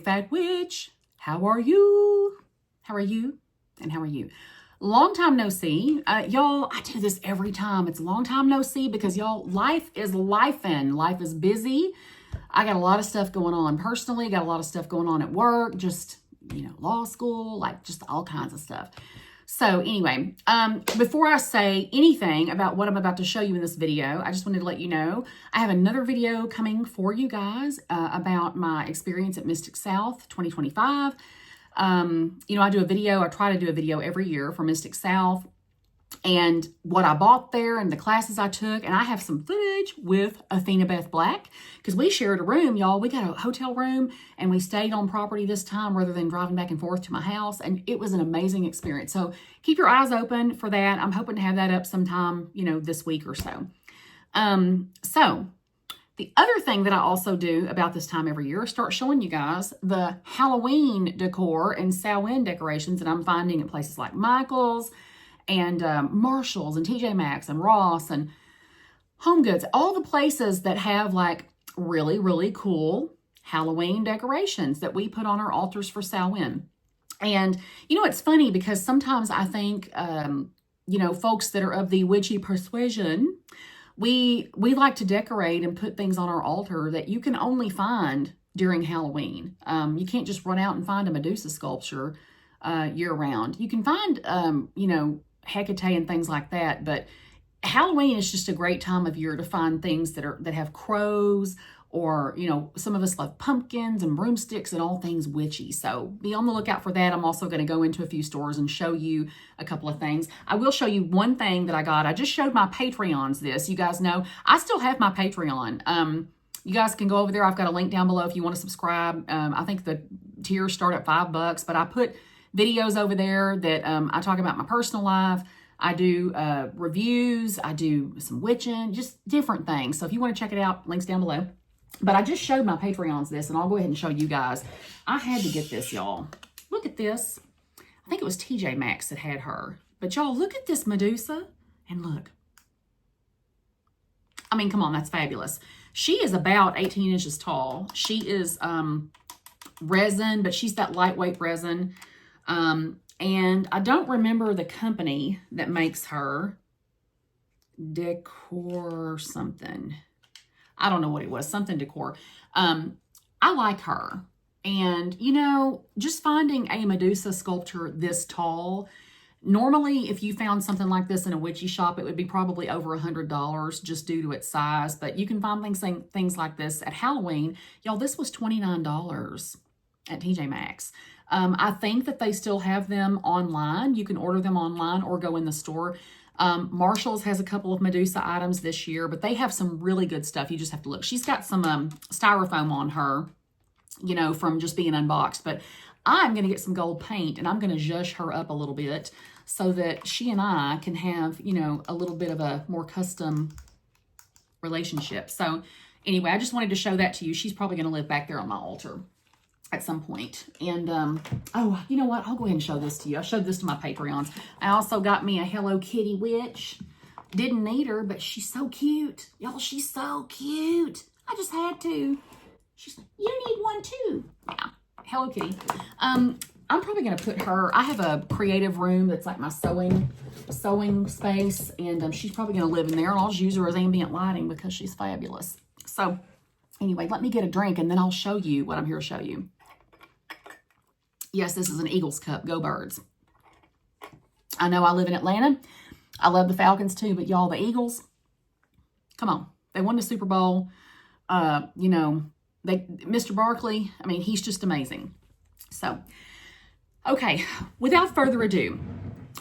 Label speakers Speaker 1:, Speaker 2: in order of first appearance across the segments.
Speaker 1: Fat Witch. How are you? How are you? And how are you? Long time no see. Y'all, I do this every time. It's a long time no see because y'all, life is lifing. Life is busy. I got a lot of stuff going on personally. Got a lot of stuff going on at work. Just, law school, like just all kinds of stuff. So anyway, before I say anything about what I'm about to show you in this video, I just wanted to let you know I have another video coming for you guys about my experience at Mystic South 2025. I do a video, I try to do a video every year for Mystic South and what I bought there and the classes I took. And I have some footage with Athena Beth Black because we shared a room, y'all. We got a hotel room and we stayed on property this time rather than driving back and forth to my house. And it was an amazing experience. So keep your eyes open for that. I'm hoping to have that up sometime, this week or so. So the other thing that I also do about this time every year is start showing you guys the Halloween decor and Samhain decorations that I'm finding at places like Michael's and Marshall's and TJ Maxx and Ross and Home Goods, all the places that have like really, really cool Halloween decorations that we put on our altars for Samhain. And, it's funny because sometimes I think, folks that are of the witchy persuasion, we like to decorate and put things on our altar that you can only find during Halloween. You can't just run out and find a Medusa sculpture year round. You can find, Hecate and things like that, but Halloween is just a great time of year to find things that have crows or, some of us love pumpkins and broomsticks and all things witchy. So be on the lookout for that. I'm also going to go into a few stores and show you a couple of things. I will show you one thing that I got. I just showed my Patreons this. You guys know I still have my Patreon. You guys can go over there. I've got a link down below if you want to subscribe. I think the tiers start at $5, but I put videos over there that I talk about my personal life. I do reviews. I do some witching, just different things. So if you want to check it out, links down below. But I just showed my Patreons this, and I'll go ahead and show you guys. I had to get this, y'all. Look at this. I think it was TJ Maxx that had her. But y'all, look at this Medusa. And look. I mean, come on, that's fabulous. She is about 18 inches tall. She is resin, but she's that lightweight resin. And I don't remember the company that makes her. Decor something. I don't know what it was. Something decor. I like her. And, just finding a Medusa sculpture this tall. Normally, if you found something like this in a witchy shop, it would be probably over $100 just due to its size. But you can find things like this at Halloween. Y'all, this was $29 at TJ Maxx. I think that they still have them online. You can order them online or go in the store. Marshall's has a couple of Medusa items this year, but they have some really good stuff. You just have to look. She's got some styrofoam on her, from just being unboxed. But I'm going to get some gold paint, and I'm going to zhuzh her up a little bit so that she and I can have, a little bit of a more custom relationship. So anyway, I just wanted to show that to you. She's probably going to live back there on my altar at some point. And, oh, you know what? I'll go ahead and show this to you. I showed this to my Patreons. I also got me a Hello Kitty witch. Didn't need her, but she's so cute. Y'all, she's so cute. I just had to. She's like, you need one too. Yeah, Hello Kitty. I'm probably going to put her, I have a creative room that's like my sewing space, and she's probably going to live in there. I'll just use her as ambient lighting because she's fabulous. So anyway, let me get a drink, and then I'll show you what I'm here to show you. Yes, this is an Eagles Cup. Go Birds. I know I live in Atlanta. I love the Falcons too, but y'all, the Eagles, come on. They won the Super Bowl. Mr. Barkley, I mean, he's just amazing. So, okay, without further ado,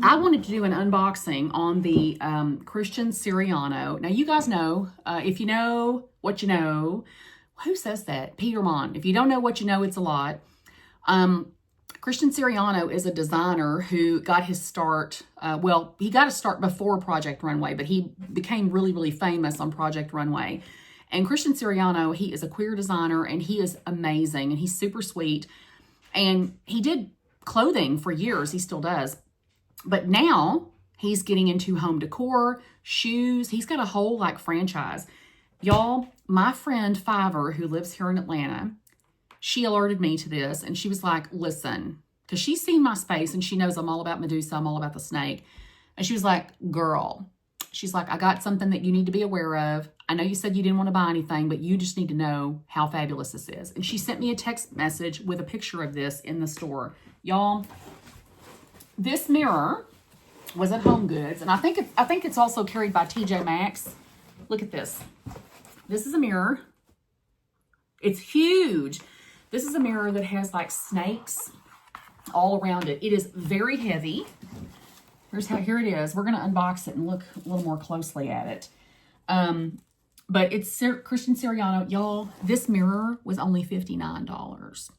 Speaker 1: I wanted to do an unboxing on the Christian Siriano. Now, you guys know, if you know what you know, who says that? Peter Mon. If you don't know what you know, it's a lot. Christian Siriano is a designer who got his start, he got his start before Project Runway, but he became really, really famous on Project Runway. And Christian Siriano, he is a queer designer, and he is amazing, and he's super sweet. And he did clothing for years. He still does. But now he's getting into home decor, shoes. He's got a whole franchise. Y'all, my friend Fiverr, who lives here in Atlanta, she alerted me to this, and she was like, listen, because she's seen my space and she knows I'm all about Medusa, I'm all about the snake. And she was like, girl, she's like, I got something that you need to be aware of. I know you said you didn't want to buy anything, but you just need to know how fabulous this is. And she sent me a text message with a picture of this in the store. Y'all, this mirror was at Home Goods, and I think it's also carried by TJ Maxx. Look at this. This is a mirror. It's huge. This is a mirror that has like snakes all around it. It is very heavy. Here it is. We're going to unbox it and look a little more closely at it. But it's Christian Siriano. Y'all, this mirror was only $59.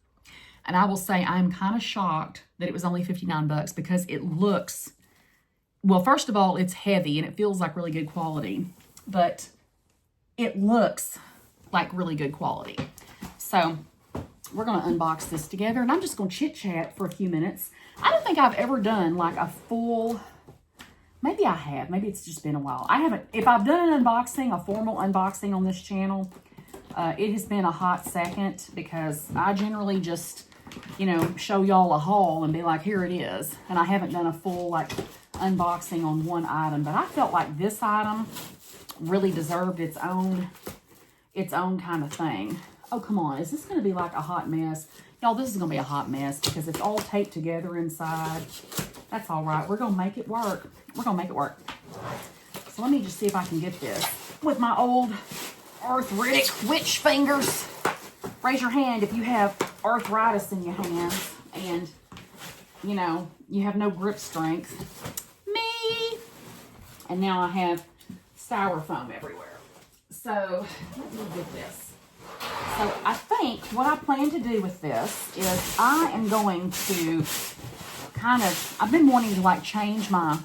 Speaker 1: And I will say I'm kind of shocked that it was only 59 bucks because it looks, well, first of all, it's heavy and it feels like really good quality. But it looks like really good quality. So we're going to unbox this together, and I'm just going to chit chat for a few minutes. I don't think I've ever done like a full, maybe I have, maybe it's just been a while. I haven't, if I've done an unboxing, a formal unboxing on this channel, it has been a hot second because I generally just, you know, show y'all a haul and be like, here it is. And I haven't done a full like unboxing on one item, but I felt like this item really deserved its own kind of thing. Oh, come on. Is this going to be like a hot mess? Y'all, this is going to be a hot mess because it's all taped together inside. That's all right. We're going to make it work. We're going to make it work. So let me just see if I can get this with my old arthritic witch fingers. Raise your hand if you have arthritis in your hands and, you know, you have no grip strength. Me! And now I have styrofoam everywhere. So let me get this. So I think what I plan to do with this is I am going to kind of, I've been wanting to like change my,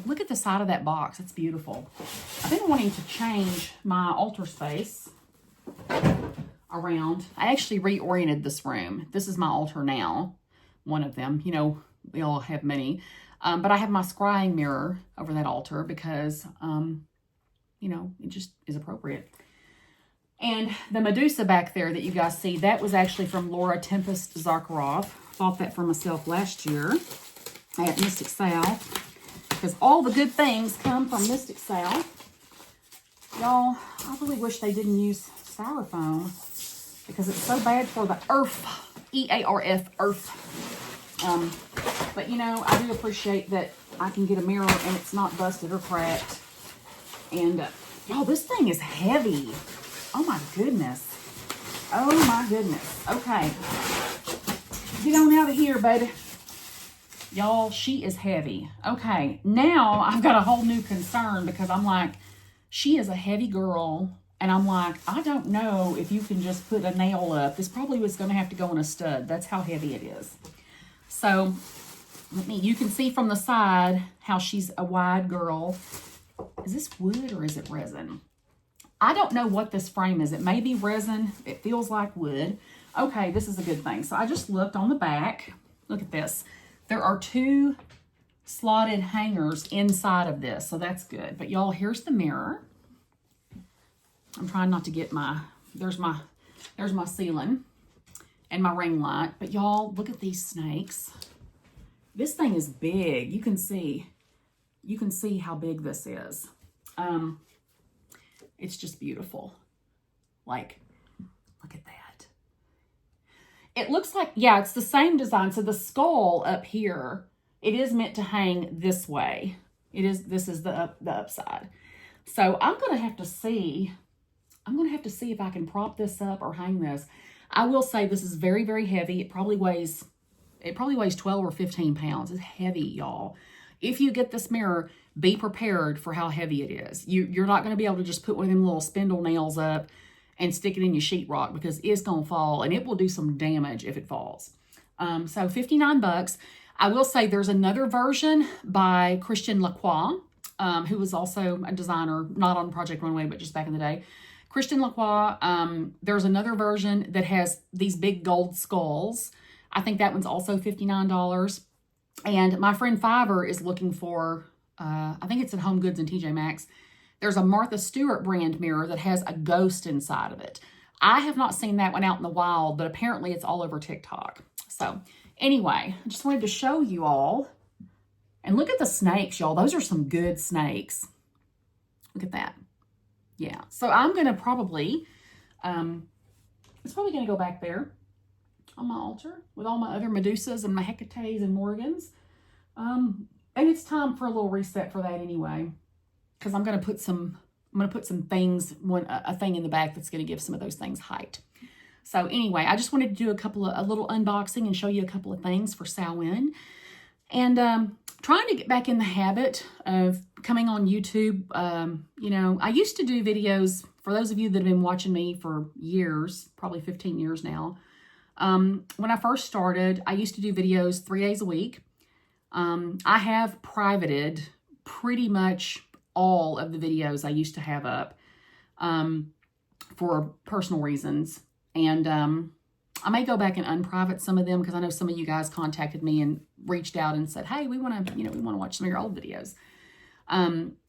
Speaker 1: look at the side of that box. It's beautiful. I've been wanting to change my altar space around. I actually reoriented this room. This is my altar now. One of them, you know, we all have many. But I have my scrying mirror over that altar because, you know, it just is appropriate. And the Medusa back there that you guys see, that was actually from Laura Tempest Zakharov. Bought that for myself last year at Mystic Sal. Because all the good things come from Mystic Sal. Y'all, I really wish they didn't use styrofoam because it's so bad for the earth. E-A-R-F, earth. But, you know, I do appreciate that I can get a mirror and it's not busted or cracked. And, y'all, this thing is heavy. Oh, my goodness. Oh, my goodness. Okay. Get on out of here, baby. Y'all, she is heavy. Okay. Now, I've got a whole new concern because I'm like, she is a heavy girl. And I'm like, I don't know if you can just put a nail up. This probably was going to have to go in a stud. That's how heavy it is. So, you can see from the side how she's a wide girl. Is this wood or is it resin? I don't know what this frame is. It may be resin. It feels like wood. Okay, this is a good thing. So I just looked on the back. Look at this. There are 2 slotted hangers inside of this, so that's good. But y'all, here's the mirror. I'm trying not to get there's my ceiling and my ring light. But y'all, look at these snakes. This thing is big. You can see how big this is. It's just beautiful. Like, look at that. It looks like, yeah, it's the same design. So the skull up here, it is meant to hang this way. This is the upside. So I'm going to have to see if I can prop this up or hang this. I will say this is very, very heavy. It probably weighs 12 or 15 pounds. It's heavy, y'all. If you get this mirror, be prepared for how heavy it is. You're not going to be able to just put one of them little spindle nails up and stick it in your sheetrock because it's going to fall and it will do some damage if it falls. So 59 bucks. I will say there's another version by Christian Lacroix, who was also a designer, not on Project Runway, but just back in the day. Christian Lacroix, there's another version that has these big gold skulls. I think that one's also $59. And my friend Fiverr is looking for, I think it's at Home Goods and TJ Maxx. There's a Martha Stewart brand mirror that has a ghost inside of it. I have not seen that one out in the wild, but apparently it's all over TikTok. So anyway, I just wanted to show you all. And look at the snakes, y'all. Those are some good snakes. Look at that. Yeah. So I'm going to probably, it's probably going to go back there on my altar with all my other Medusas and my Hecates and Morgans. And it's time for a little reset for that anyway, because I'm going to put some things, a thing in the back that's going to give some of those things height. So anyway, I just wanted to do a little unboxing and show you a couple of things for Samhain. And trying to get back in the habit of coming on YouTube. You know, I used to do videos, for those of you that have been watching me for years, probably 15 years now. When I first started, I used to do videos 3 days a week. I have privated pretty much all of the videos I used to have up for personal reasons. And I may go back and unprivate some of them, because I know some of you guys contacted me and reached out and said, hey, we want to watch some of your old videos.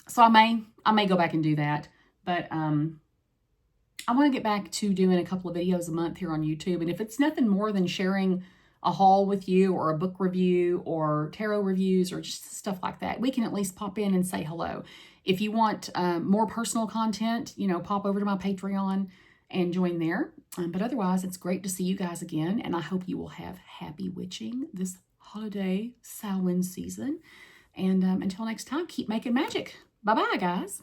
Speaker 1: So I may go back and do that, but I want to get back to doing a couple of videos a month here on YouTube. And if it's nothing more than sharing a haul with you, or a book review, or tarot reviews, or just stuff like that, we can at least pop in and say hello. If you want more personal content, you know, pop over to my Patreon and join there. But otherwise, it's great to see you guys again, and I hope you will have happy witching this holiday Samhain season. And until next time, keep making magic. Bye-bye, guys.